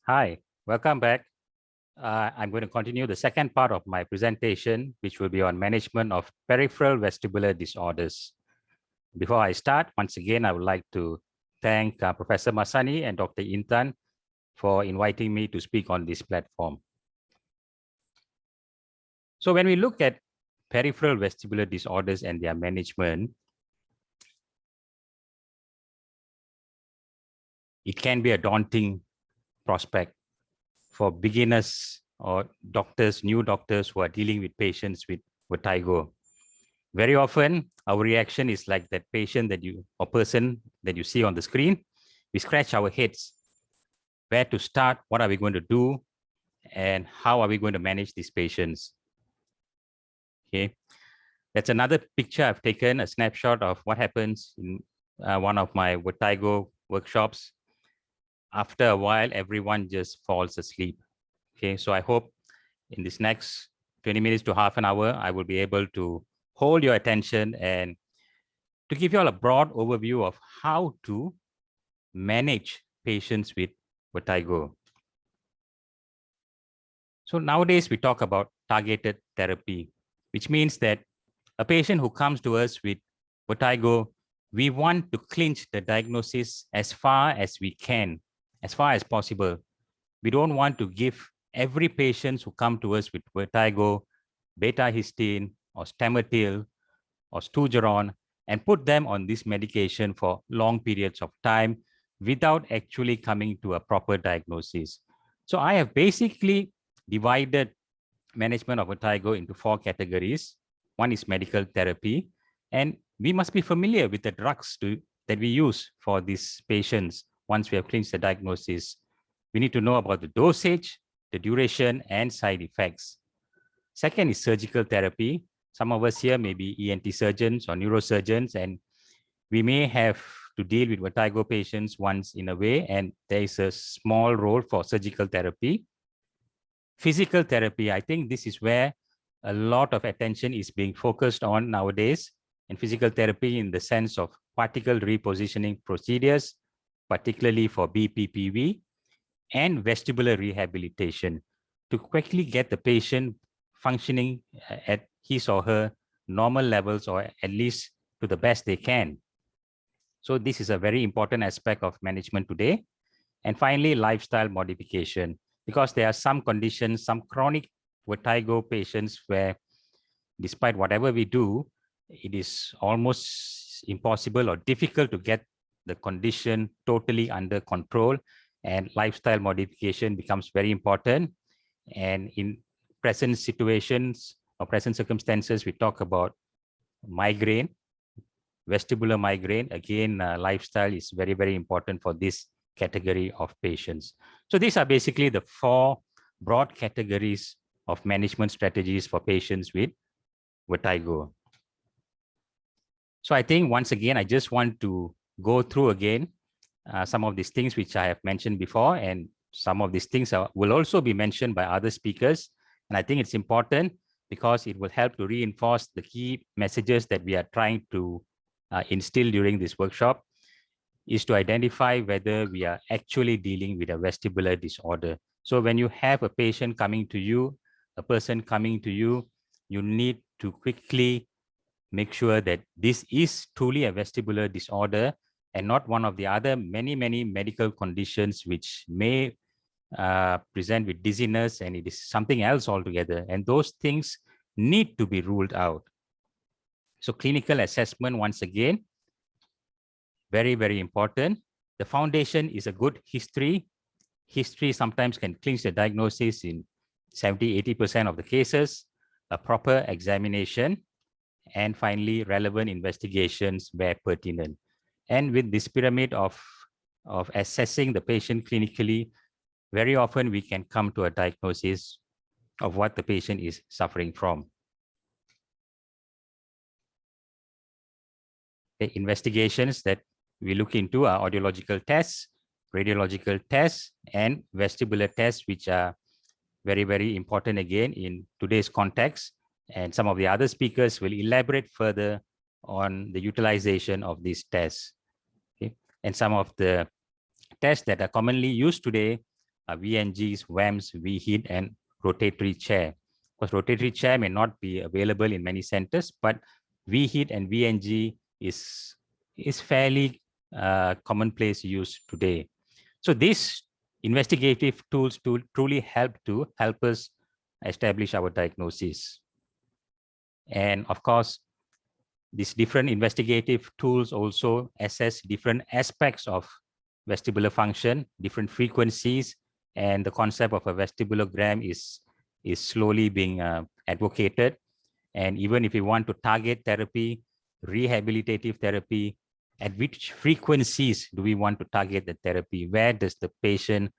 Hi, welcome back. I'm going to continue the second part of my presentation, which will be on management of peripheral vestibular disorders. Before I start, once again, I would like to thank Professor Masani and Dr. Intan for inviting me to speak on this platform. So when we look at peripheral vestibular disorders and their management, it can be a daunting prospect for beginners or doctors, new doctors who are dealing with patients with vertigo. Very often, our reaction is like that patient or person that you see on the screen. We scratch our heads. Where to start? What are we going to do? And how are we going to manage these patients? Okay, that's another picture I've taken, a snapshot of what happens in one of my vertigo workshops. After a while, everyone just falls asleep. Okay, so I hope in this next 20 minutes to half an hour, I will be able to hold your attention and to give you all a broad overview of how to manage patients with vertigo. So nowadays we talk about targeted therapy, which means that a patient who comes to us with vertigo, we want to clinch the diagnosis as far as we can, as far as possible. We don't want to give every patient who come to us with vertigo, betahistine or stamotil or stugeron and put them on this medication for long periods of time without actually coming to a proper diagnosis. So I have basically divided management of vertigo into 4 categories. One is medical therapy, and we must be familiar with the drugs that we use for these patients once we have clinched the diagnosis. We need to know about the dosage, the duration, and side effects. Second is surgical therapy. Some of us here may be ENT surgeons or neurosurgeons, and we may have to deal with vertigo patients once in a way, and there is a small role for surgical therapy. Physical therapy, I think this is where a lot of attention is being focused on nowadays, and physical therapy in the sense of particle repositioning procedures, particularly for BPPV, and vestibular rehabilitation to quickly get the patient functioning at his or her normal levels, or at least to the best they can. So this is a very important aspect of management today. And finally, lifestyle modification, because there are some conditions, some chronic vertigo patients where despite whatever we do, it is almost impossible or difficult to get the condition totally under control, and lifestyle modification becomes very important. And in present situations or present circumstances, we talk about migraine, vestibular migraine. Again, lifestyle is very, very important for this category of patients. So these are basically the 4 broad categories of management strategies for patients with vertigo. So I think once again, I just want to go through again some of these things which I have mentioned before, and some of these things will also be mentioned by other speakers. And I think it's important because it will help to reinforce the key messages that we are trying to instill during this workshop, is to identify whether we are actually dealing with a vestibular disorder. So when you have a patient coming to you, a person coming to you, you need to quickly make sure that this is truly a vestibular disorder and not one of the other many medical conditions which may present with dizziness, and it is something else altogether. And those things need to be ruled out. So clinical assessment, once again, very, very important. The foundation is a good history. History sometimes can clinch the diagnosis in 70–80% of the cases, a proper examination, and finally, relevant investigations where pertinent. And with this pyramid of assessing the patient clinically, very often we can come to a diagnosis of what the patient is suffering from. The investigations that we look into are audiological tests, radiological tests, and vestibular tests, which are very, very important again in today's context. And some of the other speakers will elaborate further on the utilization of these tests. Okay? And some of the tests that are commonly used today VNGs, WAMs, VHIT, and rotatory chair. Because rotatory chair may not be available in many centers, but VHIT and VNG is fairly commonplace use today. So these investigative tools truly help us establish our diagnosis. And of course, these different investigative tools also assess different aspects of vestibular function, different frequencies, and the concept of a vestibulogram is slowly being advocated. And even if you want to target therapy, rehabilitative therapy, at which frequencies do we want to target the therapy? Where does the patient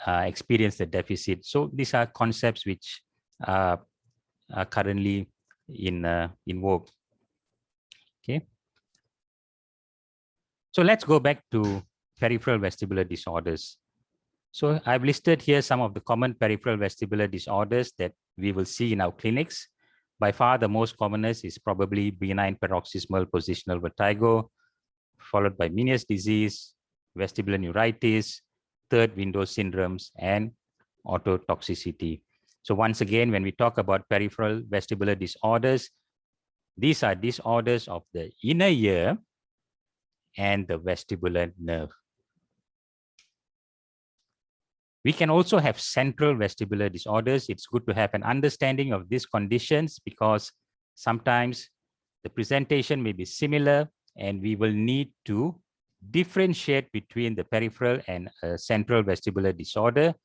experience the deficit? So these are concepts which are currently in vogue. Okay. So let's go back to peripheral vestibular disorders. So I've listed here some of the common peripheral vestibular disorders that we will see in our clinics. By far, the most commonest is probably benign paroxysmal positional vertigo, followed by Meniere's disease, vestibular neuritis, third window syndromes, and ototoxicity. So once again, when we talk about peripheral vestibular disorders, these are disorders of the inner ear and the vestibular nerve. We can also have central vestibular disorders. It's good to have an understanding of these conditions because sometimes the presentation may be similar and we will need to differentiate between the peripheral and central vestibular disorder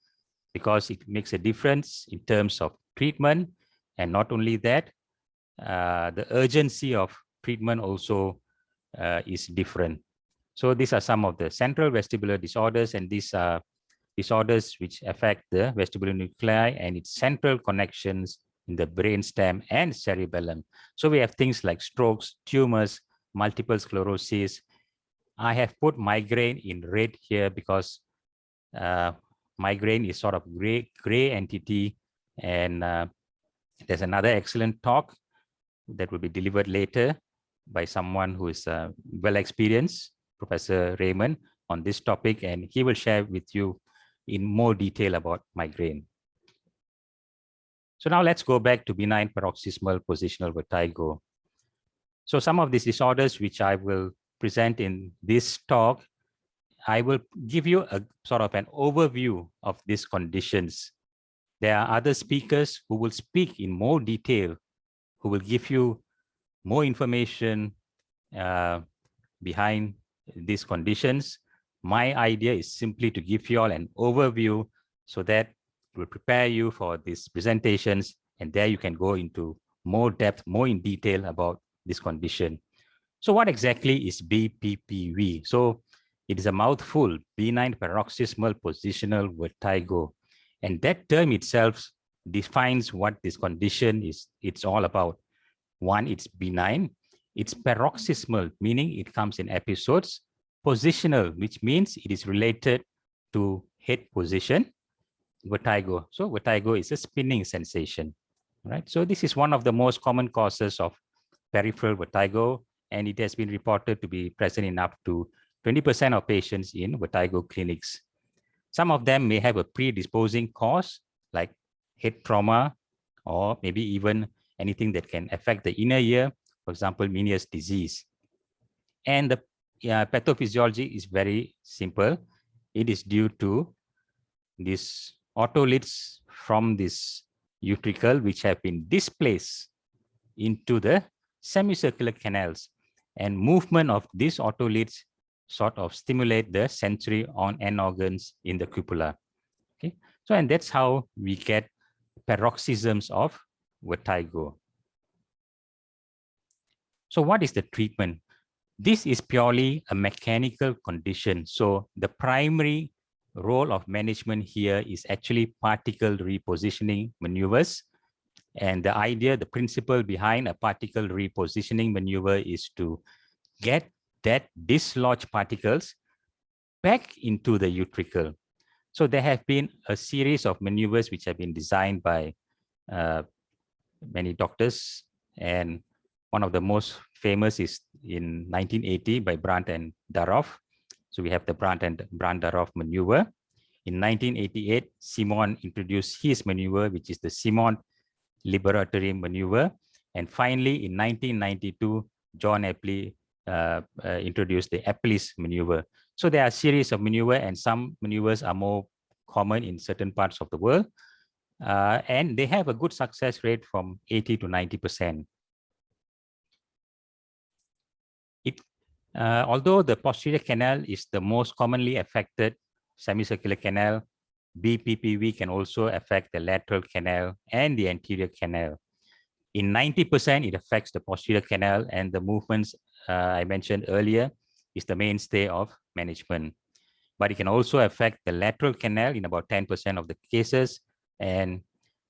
because it makes a difference in terms of treatment. And not only that, the urgency of treatment also is different. So these are some of the central vestibular disorders, and these are disorders which affect the vestibular nuclei and its central connections in the brainstem and cerebellum. So we have things like strokes, tumors, multiple sclerosis. I have put migraine in red here because migraine is sort of gray entity, and there's another excellent talk that will be delivered later by someone who is well experienced, Professor Raymond, on this topic, and he will share with you in more detail about migraine. So now let's go back to benign paroxysmal positional vertigo. So some of these disorders which I will present in this talk, I will give you a sort of an overview of these conditions. There are other speakers who will speak in more detail, who will give you more information behind these conditions. My idea is simply to give you all an overview so that it will prepare you for these presentations, and there you can go into more depth, more in detail about this condition. So what exactly is BPPV? So it is a mouthful, benign paroxysmal positional vertigo. And that term itself defines what this condition is. It's all about. One, it's benign. It's paroxysmal, meaning it comes in episodes. Positional, which means it is related to head position. Vertigo. So vertigo is a spinning sensation, right? So this is one of the most common causes of peripheral vertigo, and it has been reported to be present in up to 20% of patients in vertigo clinics. Some of them may have a predisposing cause like head trauma or maybe even anything that can affect the inner ear, for example, Meniere's disease. And the pathophysiology is very simple. It is due to these otoliths from this utricle which have been displaced into the semicircular canals, and movement of these otoliths sort of stimulate the sensory end organs in the cupula. Okay, so and that's how we get paroxysms of vertigo. So what is the treatment? This is purely a mechanical condition. So the primary role of management here is actually particle repositioning maneuvers. And the idea, the principle behind a particle repositioning maneuver is to get that dislodged particles back into the utricle. So there have been a series of maneuvers which have been designed by many doctors, and one of the most famous is in 1980 by Brandt and Daroff. So we have the Brandt-Daroff maneuver. In 1988, Simon introduced his maneuver, which is the Simon liberatory maneuver. And finally, in 1992, John Epley introduced the Epley's maneuver. So there are a series of maneuvers, and some maneuvers are more common in certain parts of the world. And they have a good success rate from 80 to 90%. Although the posterior canal is the most commonly affected semicircular canal, BPPV can also affect the lateral canal and the anterior canal. In 90%, it affects the posterior canal, and the movements I mentioned earlier is the mainstay of management. But it can also affect the lateral canal in about 10% of the cases. And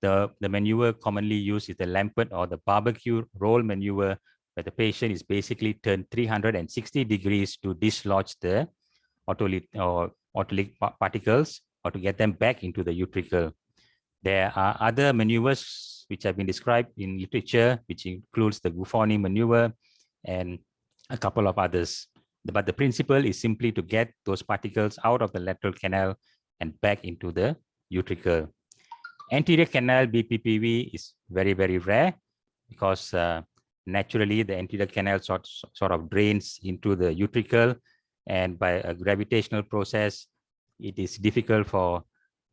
the maneuver commonly used is the Lampert or the barbecue roll maneuver, where the patient is basically turned 360 degrees to dislodge the otolytic particles or to get them back into the utricle. There are other maneuvers which have been described in literature, which includes the Guffoni maneuver and a couple of others. But the principle is simply to get those particles out of the lateral canal and back into the utricle. Anterior canal BPPV is very, very rare because naturally the anterior canal sort of drains into the utricle, and by a gravitational process, it is difficult for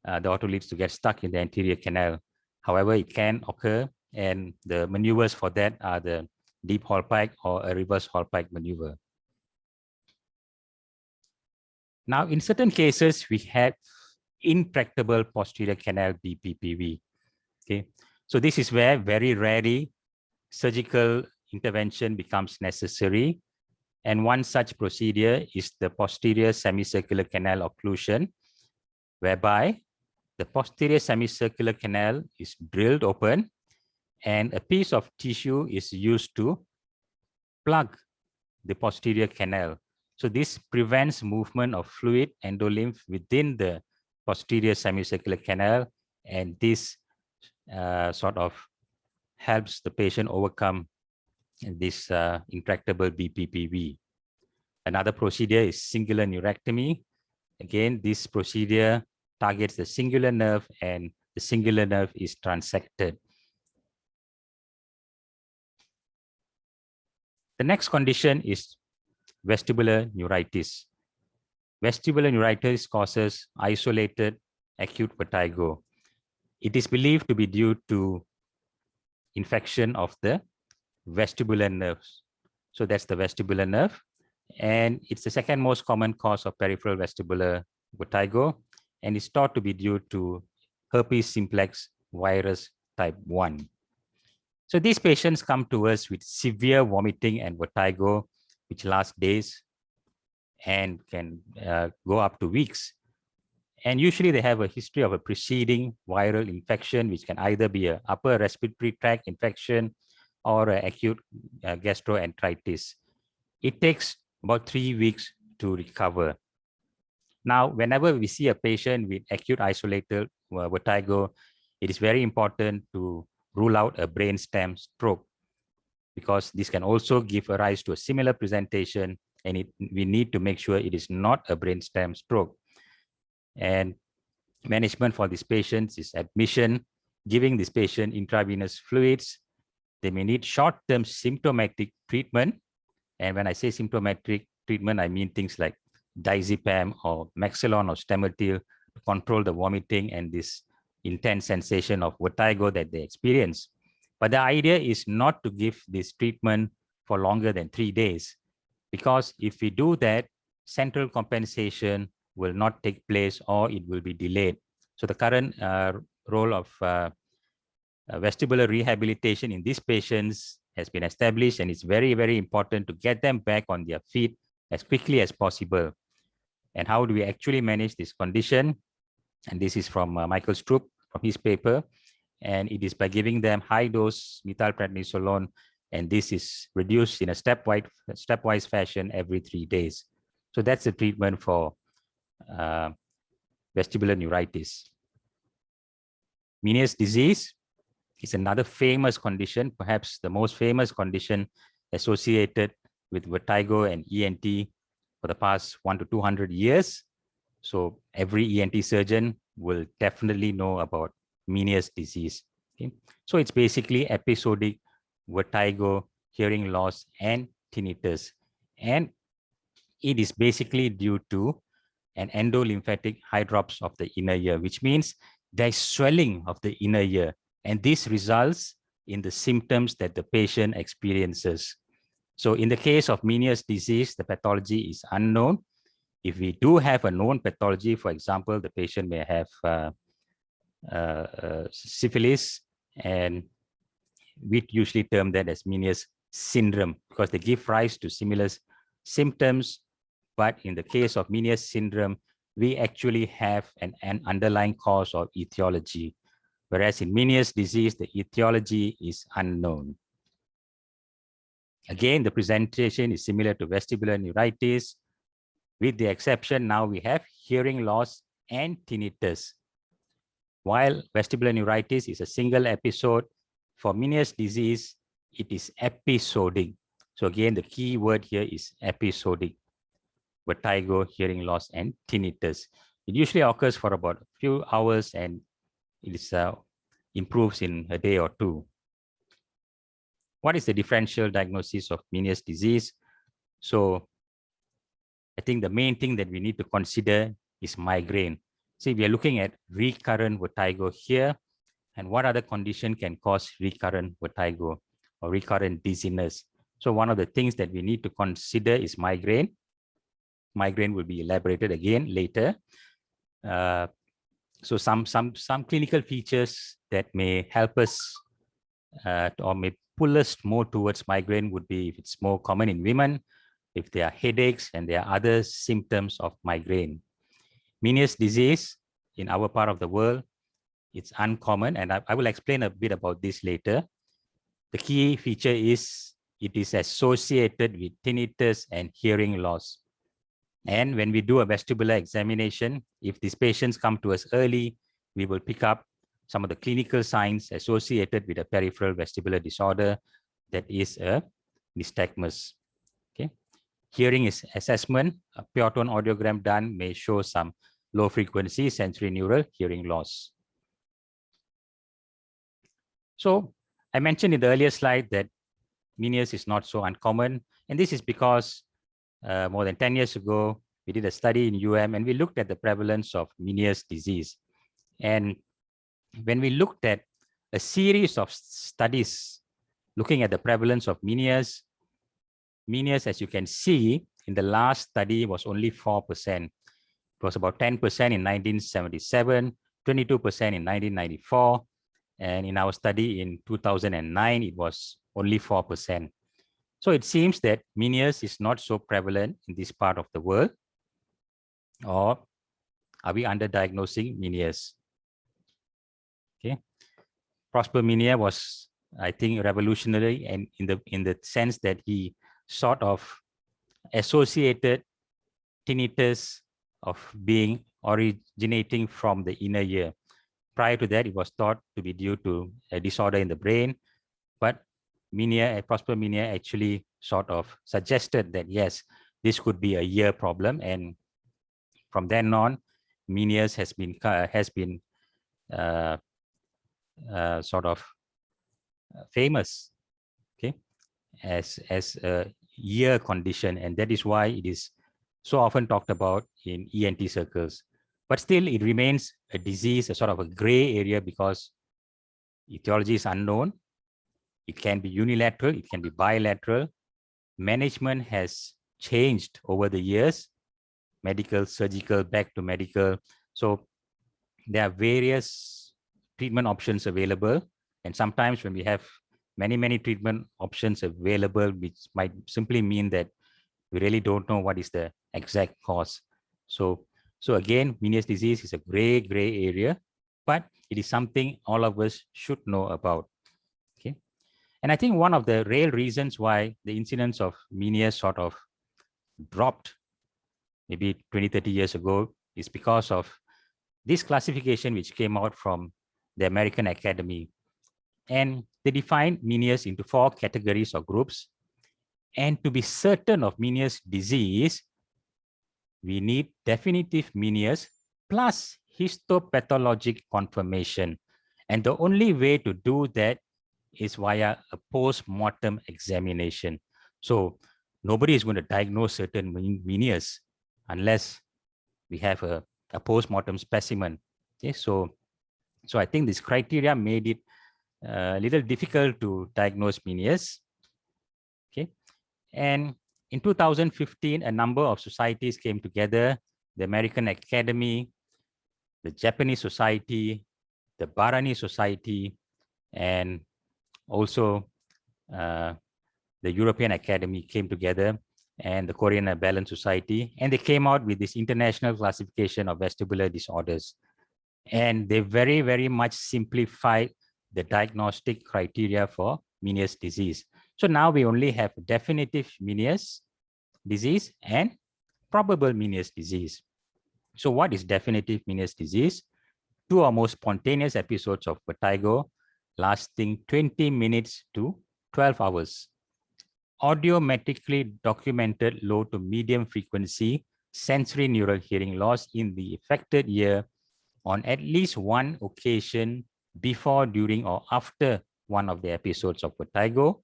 the otolytes to get stuck in the anterior canal. However, it can occur, and the maneuvers for that are the deep Hallpike or a reverse Hallpike maneuver. Now, in certain cases, we have intractable posterior canal BPPV. Okay, so this is where very rarely surgical intervention becomes necessary. And one such procedure is the posterior semicircular canal occlusion, whereby the posterior semicircular canal is drilled open and a piece of tissue is used to plug the posterior canal. So this prevents movement of fluid endolymph within the posterior semicircular canal, and this sort of helps the patient overcome this intractable BPPV. Another procedure is singular neurectomy. Again, this procedure targets the singular nerve, and the singular nerve is transected. The next condition is vestibular neuritis. Vestibular neuritis causes isolated acute vertigo. It is believed to be due to infection of the vestibular nerves. So that's the vestibular nerve. And it's the second most common cause of peripheral vestibular vertigo, and it's thought to be due to herpes simplex virus type 1. So these patients come to us with severe vomiting and vertigo, which lasts days and can go up to weeks. And usually they have a history of a preceding viral infection, which can either be an upper respiratory tract infection or an acute gastroenteritis. It takes about 3 weeks to recover. Now, whenever we see a patient with acute isolated vertigo, it is very important to rule out a brainstem stroke, because this can also give rise to a similar presentation, and we need to make sure it is not a brainstem stroke. And management for these patients is admission, giving this patient intravenous fluids. They may need short-term symptomatic treatment. And when I say symptomatic treatment, I mean things like diazepam or Maxilon or Stamertil to control the vomiting and this intense sensation of vertigo that they experience. But the idea is not to give this treatment for longer than 3 days, because if we do that, central compensation will not take place or it will be delayed. So the current role of vestibular rehabilitation in these patients has been established, and it's very, very important to get them back on their feet as quickly as possible. And how do we actually manage this condition? And this is from Michael Stroop from his paper. And it is by giving them high-dose methylprednisolone, and this is reduced in a stepwise fashion every 3 days. So that's the treatment for vestibular neuritis. Meniere's disease is another famous condition, perhaps the most famous condition associated with vertigo and ENT for the past 100 to 200 years. So every ENT surgeon will definitely know about Meniere's disease. Okay? So it's basically episodic vertigo, hearing loss, and tinnitus. And it is basically due to an endolymphatic hydrops of the inner ear, which means there's swelling of the inner ear. And this results in the symptoms that the patient experiences. So in the case of Meniere's disease, the pathology is unknown. If we do have a known pathology, for example, the patient may have syphilis, and we usually term that as Meniere's syndrome because they give rise to similar symptoms. But in the case of Meniere's syndrome, we actually have an underlying cause or etiology, whereas in Meniere's disease, the etiology is unknown. Again, the presentation is similar to vestibular neuritis, with the exception now we have hearing loss and tinnitus. While vestibular neuritis is a single episode, for Meniere's disease, it is episodic. So again, the key word here is episodic. Vertigo, hearing loss, and tinnitus. It usually occurs for about a few hours and it is, improves in a day or two. What is the differential diagnosis of Meniere's disease? So I think the main thing that we need to consider is migraine. See, we are looking at recurrent vertigo here. And what other condition can cause recurrent vertigo or recurrent dizziness? So one of the things that we need to consider is migraine. Migraine will be elaborated again later. So some clinical features that may help us or may pull us more towards migraine would be if it's more common in women, if there are headaches and there are other symptoms of migraine. Meniere's disease in our part of the world, it's uncommon, and I will explain a bit about this later. The key feature is it is associated with tinnitus and hearing loss. And when we do a vestibular examination, if these patients come to us early, we will pick up some of the clinical signs associated with a peripheral vestibular disorder that is a nystagmus. Okay. Hearing is assessment. A pure tone audiogram done may show some low frequency sensory neural hearing loss. So I mentioned in the earlier slide that Meniere's is not so uncommon. And this is because more than 10 years ago, we did a study in UM and we looked at the prevalence of Meniere's disease. And when we looked at a series of studies looking at the prevalence of Meniere's, as you can see, in the last study was only 4%. It was about 10% in 1977, 22% in 1994, and in our study in 2009, it was only 4%. So it seems that Meniere's is not so prevalent in this part of the world. Or are we underdiagnosing Meniere's? Okay. Prosper Meniere was, I think, revolutionary, and in the sense that he sort of associated tinnitus of being originating from the inner ear. Prior to that, it was thought to be due to a disorder in the brain, but Prosper Meniere actually sort of suggested that yes, this could be a ear problem, and from then on, Meniere's has been sort of famous, okay, as a ear condition, and that is why it is so often talked about in ENT circles. But still, it remains a disease, a sort of a gray area, because etiology is unknown. It can be unilateral, it can be bilateral. Management has changed over the years, medical, surgical, back to medical. So there are various treatment options available. And sometimes when we have many treatment options available, which might simply mean that we really don't know what is the exact cause. So again, Meniere's disease is a gray area, but it is something all of us should know about. Okay. And I think one of the real reasons why the incidence of Meniere sort of dropped maybe 20, 30 years ago is because of this classification which came out from the American Academy. And they defined Meniere's into 4 categories or groups. And to be certain of Meniere's disease, we need definitive Meniere's plus histopathologic confirmation. And the only way to do that is via a post-mortem examination. So nobody is going to diagnose certain Meniere's unless we have a post-mortem specimen. Okay, so I think this criteria made it a little difficult to diagnose Meniere's. Okay, and in 2015, a number of societies came together: the American Academy, the Japanese Society, the Bharani Society, and also the European Academy came together, and the Korean Balance Society, and they came out with this international classification of vestibular disorders. And they very, very much simplified the diagnostic criteria for Meniere's disease. So now we only have definitive Meniere's disease and probable Meniere's disease. So what is definitive Meniere's disease? 2 or more spontaneous episodes of vertigo lasting 20 minutes to 12 hours. Audiometrically documented low to medium frequency sensory neural hearing loss in the affected ear on at least one occasion before, during, or after one of the episodes of vertigo.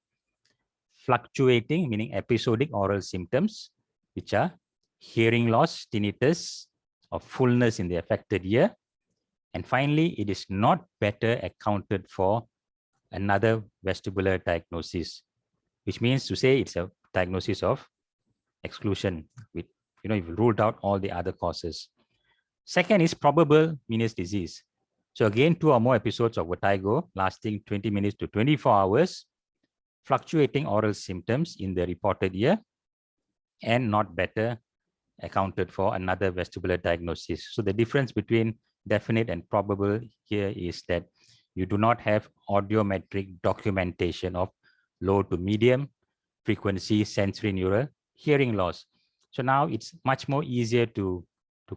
Fluctuating, meaning episodic oral symptoms, which are hearing loss, tinnitus, or fullness in the affected ear. And finally, it is not better accounted for another vestibular diagnosis, which means to say it's a diagnosis of exclusion. With, you've ruled out all the other causes. Second is probable Meniere's disease. So again, 2 or more episodes of vertigo lasting 20 minutes to 24 hours, fluctuating oral symptoms in the reported ear, and not better accounted for another vestibular diagnosis. So the difference between definite and probable here is that you do not have audiometric documentation of low to medium frequency sensory neural hearing loss. So now it's much more easier to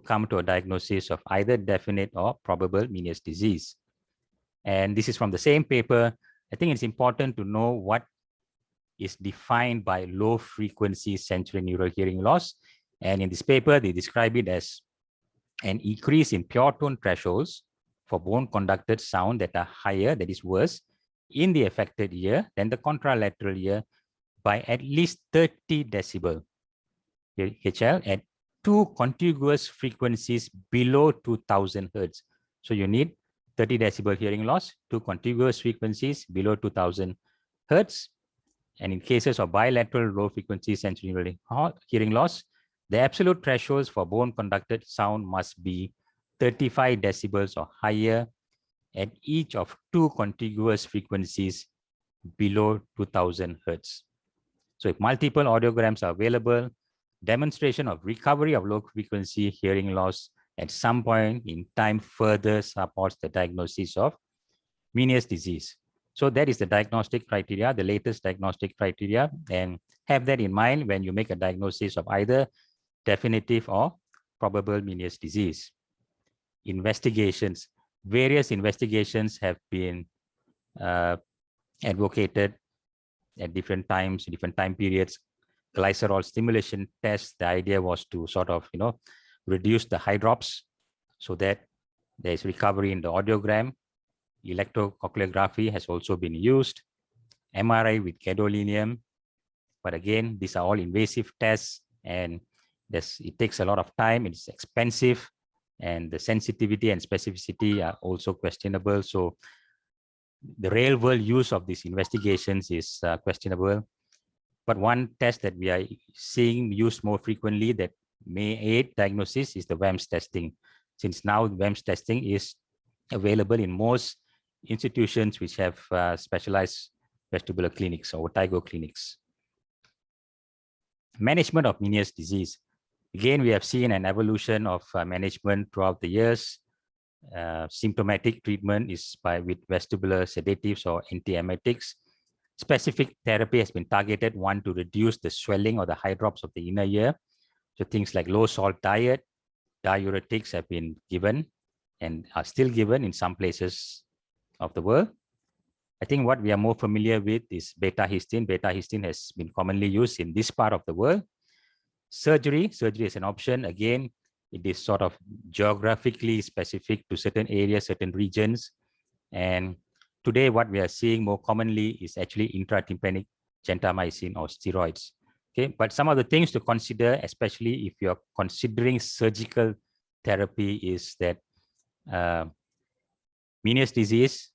come to a diagnosis of either definite or probable Meniere's disease. And this is from the same paper. I think it's important to know what is defined by low frequency sensory neural hearing loss. And in this paper, they describe it as an increase in pure tone thresholds for bone conducted sound that are higher, that is worse, in the affected ear than the contralateral ear by at least 30 decibel HL at 2 contiguous frequencies below 2000 Hertz. So you need 30 decibel hearing loss, 2 contiguous frequencies below 2000 Hertz. And in cases of bilateral low frequency sensory neural hearing loss, the absolute thresholds for bone conducted sound must be 35 decibels or higher at each of 2 contiguous frequencies below 2000 Hertz. So if multiple audiograms are available, demonstration of recovery of low frequency hearing loss at some point in time further supports the diagnosis of Meniere's disease. So that is the diagnostic criteria, the latest diagnostic criteria, and have that in mind when you make a diagnosis of either definitive or probable Meniere's disease. Investigations. Various investigations have been advocated at different times, different time periods. Glycerol stimulation test, the idea was to sort of, reduce the high drops so that there is recovery in the audiogram. Electrocochleography has also been used. MRI with gadolinium. But again, these are all invasive tests and it takes a lot of time. It's expensive and the sensitivity and specificity are also questionable. So the real world use of these investigations is questionable. But one test that we are seeing used more frequently that may aid diagnosis is the WAMS testing. Since now WAMS testing is available in most institutions which have specialized vestibular clinics or vertigo clinics. Management of Meniere's disease. Again, we have seen an evolution of management throughout the years. Symptomatic treatment is with vestibular sedatives or antiemetics. Specific therapy has been targeted, one, to reduce the swelling or the high drops of the inner ear. So things like low salt diet, diuretics have been given and are still given in some places of the world. I think what we are more familiar with is betahistine. Betahistine has been commonly used in this part of the world. Surgery is an option. Again, it is sort of geographically specific to certain areas, certain regions. And today, what we are seeing more commonly is actually intratympanic gentamicin or steroids. Okay, but some of the things to consider, especially if you're considering surgical therapy, is that Meniere's disease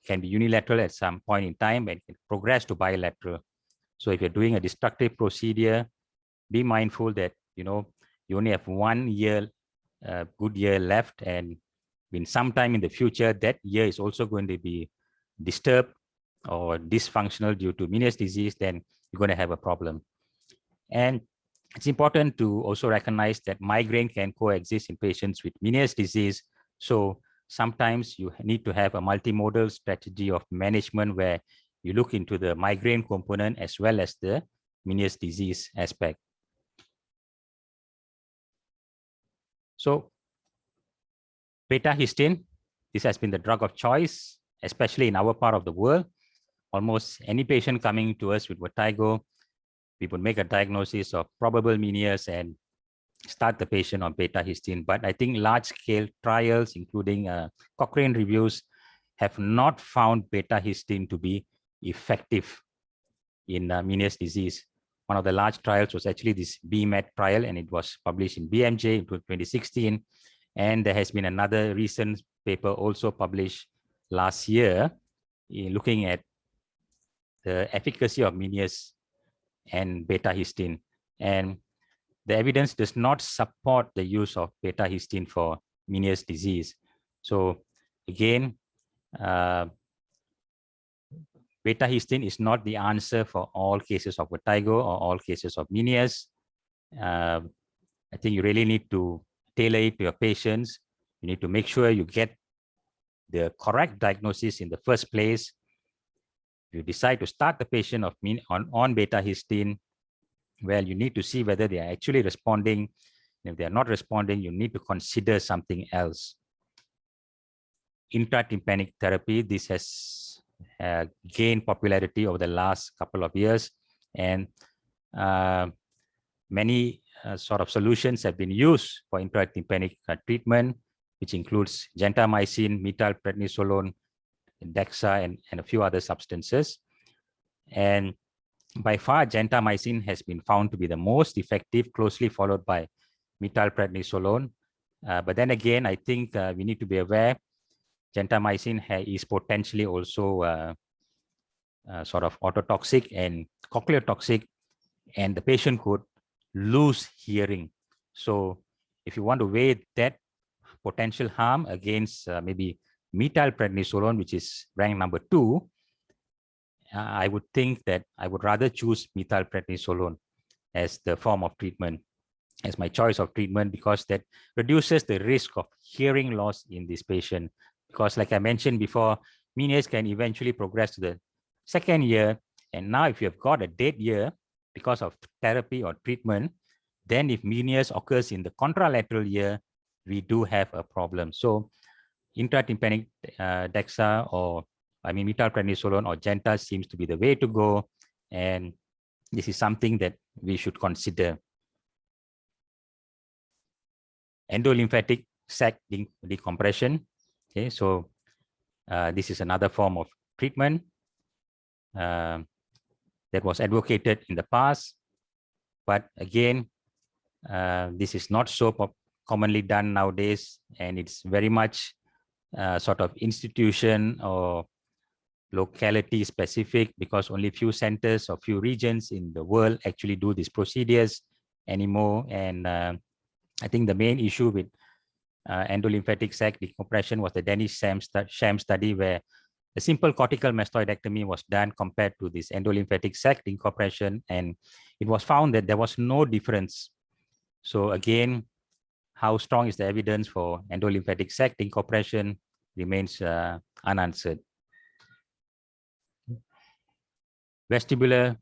can be unilateral at some point in time and can progress to bilateral. So if you're doing a destructive procedure, be mindful that you only have 1 year, good year left, and in some time in the future, that year is also going to be disturbed or dysfunctional due to Meniere's disease, then you're going to have a problem. And it's important to also recognize that migraine can coexist in patients with Meniere's disease. So sometimes you need to have a multimodal strategy of management where you look into the migraine component as well as the Meniere's disease aspect. So Betahistine, this has been the drug of choice, especially in our part of the world. Almost any patient coming to us with vertigo, we would make a diagnosis of probable Meniere's and start the patient on Betahistine. But I think large-scale trials, including Cochrane reviews, have not found Betahistine to be effective in Meniere's disease. One of the large trials was actually this BMAT trial, and it was published in BMJ in 2016. And there has been another recent paper also published last year looking at the efficacy of Meniere's and Betahistine. And the evidence does not support the use of Betahistine for Meniere's disease. So again, Betahistine is not the answer for all cases of vertigo or all cases of Meniere's. I think you really need to tailor it to your patients. You need to make sure you get the correct diagnosis in the first place. You decide to start the patient on Betahistine, well, you need to see whether they are actually responding. If they are not responding, you need to consider something else. Intratympanic therapy, this has gained popularity over the last couple of years, and many sort of solutions have been used for intratympanic treatment, which includes gentamicin, methylprednisolone, DEXA, and a few other substances. And by far, gentamicin has been found to be the most effective, closely followed by methylprednisolone. But then again, I think we need to be aware gentamicin is potentially also sort of ototoxic and cochlear toxic, and the patient could lose hearing. So if you want to weigh that potential harm against maybe methylprednisolone, which is ranked number 2, I would think that I would rather choose methylprednisolone as the form of treatment, as my choice of treatment, because that reduces the risk of hearing loss in this patient. Because like I mentioned before, Meniere's can eventually progress to the second year. And now if you have got a dead year because of therapy or treatment, then if Meniere's occurs in the contralateral year, we do have a problem. So intratympanic DEXA or methylprednisolone or Genta seems to be the way to go. And this is something that we should consider. Endolymphatic sac decompression. Okay, so this is another form of treatment that was advocated in the past. But again, this is not so commonly done nowadays, and it's very much sort of institution or locality specific, because only few centers or few regions in the world actually do these procedures anymore. And I think the main issue with endolymphatic sac decompression was the Danish sham study, where a simple cortical mastoidectomy was done compared to this endolymphatic sac decompression, and it was found that there was no difference. So again, how strong is the evidence for endolymphatic sac decompression remains unanswered. Vestibular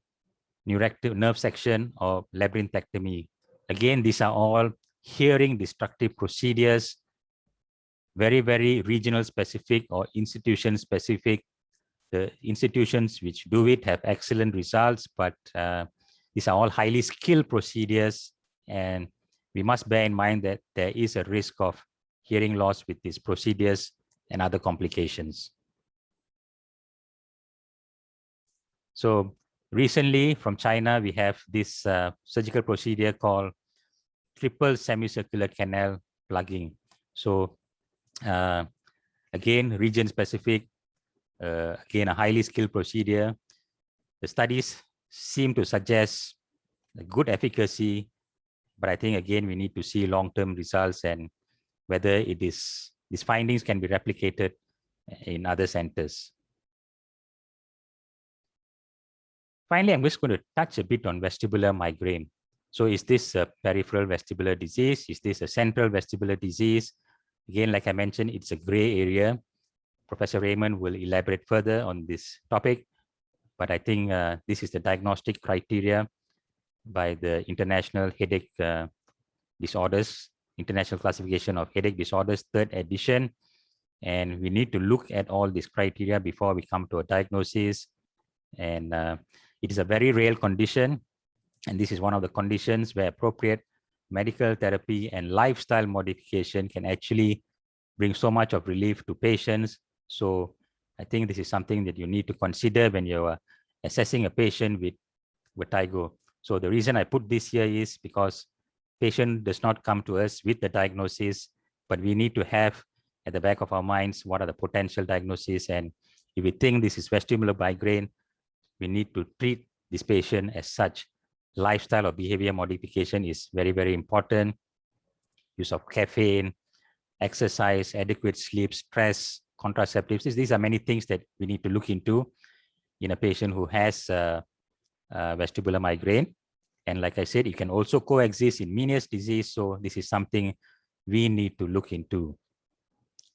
nerve section or labyrinthectomy. Again, these are all hearing destructive procedures, very, very regional specific or institution specific. The institutions which do it have excellent results, but these are all highly skilled procedures. And we must bear in mind that there is a risk of hearing loss with these procedures and other complications. So recently from China, we have this surgical procedure called triple semicircular canal plugging. So again, region specific, again, a highly skilled procedure. The studies seem to suggest a good efficacy, but I think again, we need to see long-term results and whether these findings can be replicated in other centers. Finally, I'm just going to touch a bit on vestibular migraine. So is this a peripheral vestibular disease? Is this a central vestibular disease? Again, like I mentioned, it's a gray area. Professor Raymond will elaborate further on this topic, but I think this is the diagnostic criteria by the International Headache Disorders, International Classification of Headache Disorders, 3rd edition. And we need to look at all these criteria before we come to a diagnosis. And it is a very rare condition. And this is one of the conditions where appropriate medical therapy and lifestyle modification can actually bring so much of relief to patients. So I think this is something that you need to consider when you're assessing a patient with vertigo. So the reason I put this here is because patient does not come to us with the diagnosis, but we need to have at the back of our minds what are the potential diagnoses. And if we think this is vestibular migraine, we need to treat this patient as such. Lifestyle or behavior modification is very, very important. Use of caffeine, exercise, adequate sleep, stress, contraceptives. These are many things that we need to look into in a patient who has vestibular migraine. And like I said, it can also coexist in Meniere's disease. So this is something we need to look into.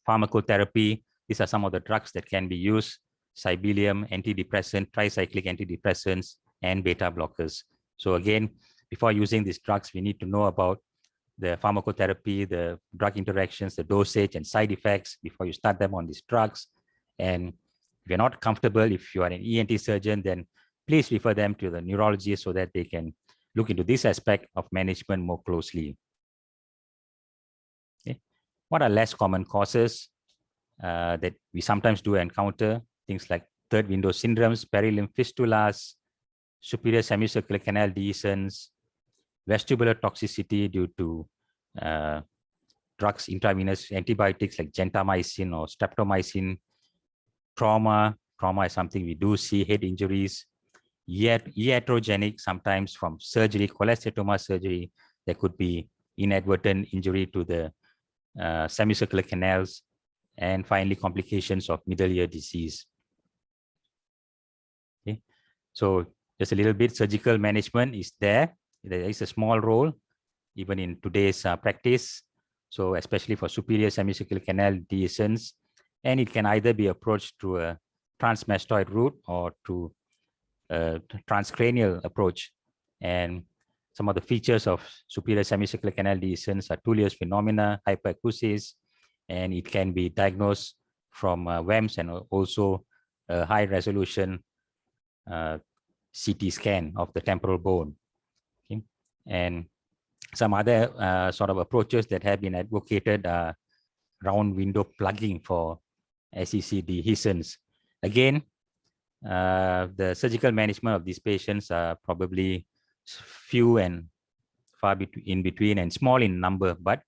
Pharmacotherapy, these are some of the drugs that can be used. Sibelium, antidepressant, tricyclic antidepressants, and beta blockers. So again, before using these drugs, we need to know about the pharmacotherapy, the drug interactions, the dosage and side effects before you start them on these drugs. And if you're not comfortable, if you are an ENT surgeon, then please refer them to the neurologist so that they can look into this aspect of management more closely. Okay. What are less common causes that we sometimes do encounter? Things like third window syndromes, perilymph fistulas, superior semicircular canal dehiscence, vestibular toxicity due to drugs, intravenous antibiotics like gentamicin or streptomycin, trauma is something we do see, head injuries, iatrogenic, sometimes from surgery, cholesteatoma surgery, there could be inadvertent injury to the semicircular canals, and finally complications of middle ear disease. Okay. So just a little bit, surgical management is there. There is a small role even in today's practice. So especially for superior semicircular canal dehiscence, and it can either be approached through a transmastoid route or through a transcranial approach. And some of the features of superior semicircular canal dehiscence are Tullius phenomena, hyperacusis, and it can be diagnosed from WEMS and also a high resolution CT scan of the temporal bone. Okay. And some other sort of approaches that have been advocated are round window plugging for SEC dehiscence. Again, the surgical management of these patients are probably few and far in between and small in number, but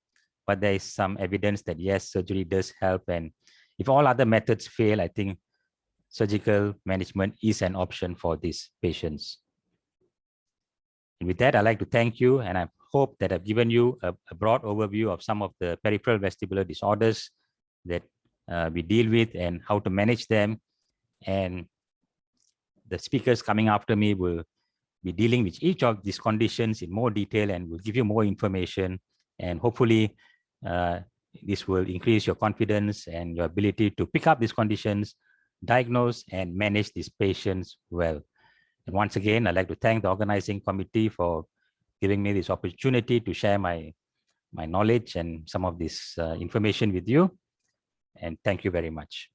there is some evidence that yes, surgery does help. And if all other methods fail, I think surgical management is an option for these patients. And with that, I'd like to thank you, and I hope that I've given you a broad overview of some of the peripheral vestibular disorders that we deal with and how to manage them. And the speakers coming after me will be dealing with each of these conditions in more detail and will give you more information. And hopefully, this will increase your confidence and your ability to pick up these conditions, diagnose and manage these patients well. And once again, I'd like to thank the organizing committee for giving me this opportunity to share my knowledge and some of this information with you. And thank you very much.